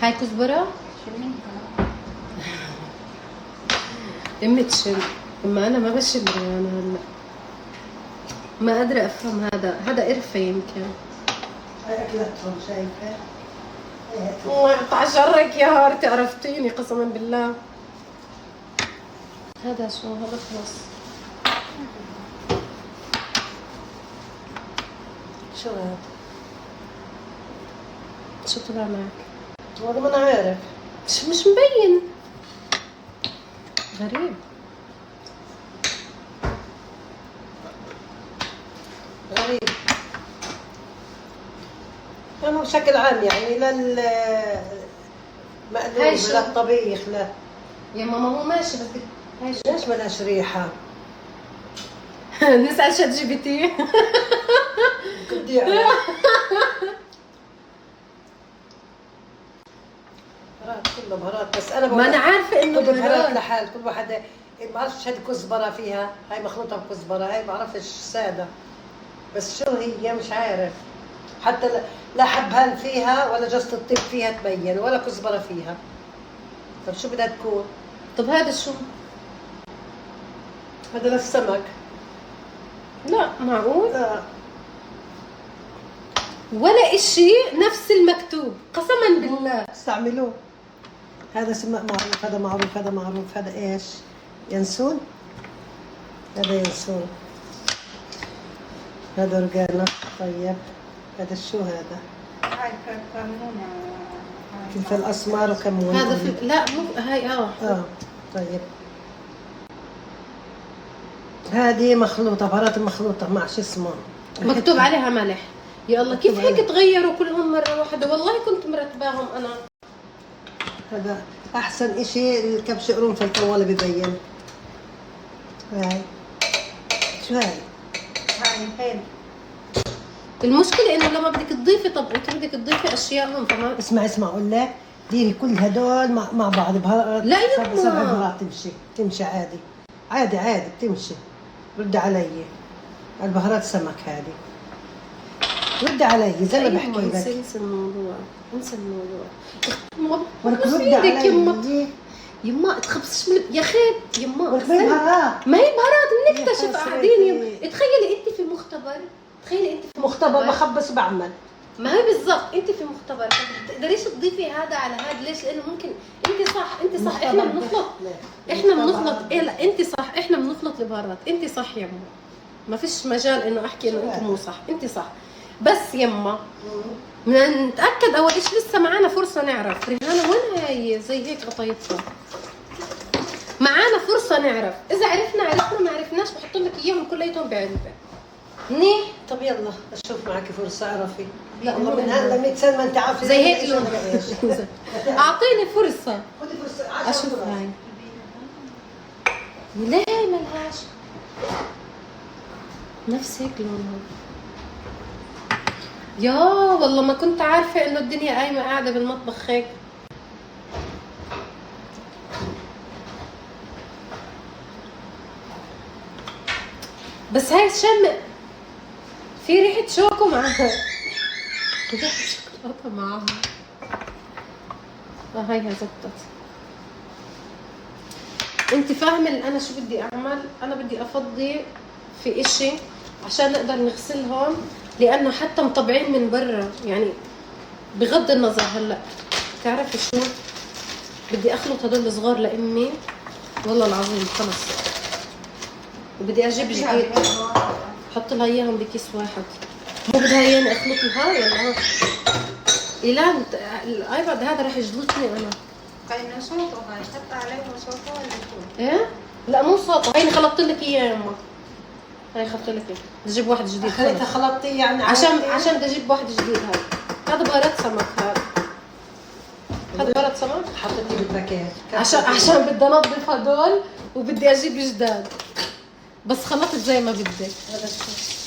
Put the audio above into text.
هاي كزبرة؟ امي تشم. اما انا ما بشم ريان هلا. ما قادرة افهم هذا قرفة يمكن. هاي اكلتهم شايفة؟ الله يقطع شرك يا هارتي، عرفتيني قسما بالله. هذا شو هذا خلص. شو هذا؟ شو طلع معك؟ والله ما انا عارف. مش مبين. غريب. غريب. أنا بشكل عام يعني هاي مقلوب شو؟ للطبيخ لا. يا ماما هو ماشي بس هاي شو؟ ليش ملهاش ريحة؟ نسأل شات جي بي تي. بدي أعرف. بهارات كله بهارات بس أنا ما أنا عارفة إنه كل بهارات بهارات. لحال كل واحدة. ما بعرفش هذه كزبرة فيها، هاي مخلوطة بكزبرة، هاي بعرفش سادة. بس شو هي مش عارف. حتى لا حبهان فيها ولا جوزة الطيب فيها تبين ولا كزبرة فيها. طب شو بدها تكون؟ طب هذا شو؟ هذا للسمك. لا معقول؟ لا. ولا إشي نفس المكتوب قسما بالله. استعملوه. هذا سماء معروف، هذا معروف، هذا معروف، هذا ايش؟ ينسون؟ هذا ينسون. هذا أورجانا. طيب هذا شو هذا؟ هاي كمون. فلفل أسمر وكمون. هذا في لا مو هاي طيب. هذه مخلوطة، بهارات مخلوطة مع شو اسمه؟ مكتوب عليها ملح. يا الله كيف مكتوب هيك عليها. تغيروا كلهم مرة واحدة؟ والله كنت مرتباهم أنا. هذا أحسن إشي الكبش قرنفل طوال ببين. هاي شو هاي؟ هاي هين. المشكلة إنه لما بدك تضيفي، طب أنت بدك تضيفي أشياء فما. اسمع أقول لك، ديري كل هدول مع بعض بهارات. لا يا سبع ماما. بهارات تمشي عادي. عادي بتمشي. رد علي. البهارات سمك هذه. رد علي زي ما بحكي لك. انسى الموضوع. انسى الموضوع. ولك بس رد ايدك يما. علي. يما تخبصش من يا اخي يما. ولك ما هي بهارات. ما هي بهارات بنكتشف يا قاعدين حسرتي. تخيلي انت في مختبر. تخيلي انت في مختبر بخبص بعمل. ما هي بالضبط انت في مختبر، ما تقدريش تضيفي هذا على هذا. ليش؟ لانه ممكن انت صح احنا بنخلط. احنا بنخلط. ايه لا انت صح، احنا بنخلط البهارات. انت صح يما، ما فيش مجال انه احكي انه انت مو صح. انت صح بس يما بدنا نتاكد اول شيء. لسه معنا فرصه نعرف. ريهانه وين هي زي هيك قطيتها؟ معانا فرصه نعرف. اذا عرفنا ما عرفناش بحط لك اياهم كلياتهم بعلبه منيح. طب يلا اشوف معك فرصه اعرفي. لا والله من هلا 100 سنه ما انت عارفه زي هيك لون. اعطيني فرصه خذي فرصه اشوف هاي. ليه ملهاش نفس هيك لونها؟ يا والله ما كنت عارفه انه الدنيا قايمه قاعده بالمطبخ هيك. بس هاي الشم في ريحه شوكو معها. ريحه شوكولاته معها. هايها زبطت. انت فاهمه اللي انا شو بدي اعمل؟ انا بدي افضي في اشي عشان نقدر نغسلهم، لانه حتى مطبعين من برا يعني. بغض النظر هلا تعرفي شو بدي اخلط هدول الصغار لامي والله العظيم خلص. وبدي اجيب جديد احط لها اياهم بكيس واحد. مو بدها اياني اخلط لها ولا ايلان الايباد هذا راح يجلطني انا. كاين صوته هاي حط عليه صوته ولا شو؟ ايه؟ لا مو صوته. هيني خلطت لك اياه يا يما. هاي خلطت لك اياه. بدي اجيب واحد جديد. خليتها خلطتي يعني عشان بدي اجيب واحد جديد. هذا بهارات سمك. هذا بهارات سمك حطيتي بالباكيت عشان بدي انظف هدول وبدي اجيب جداد. بس خلطت زي ما بدك. هذا شو؟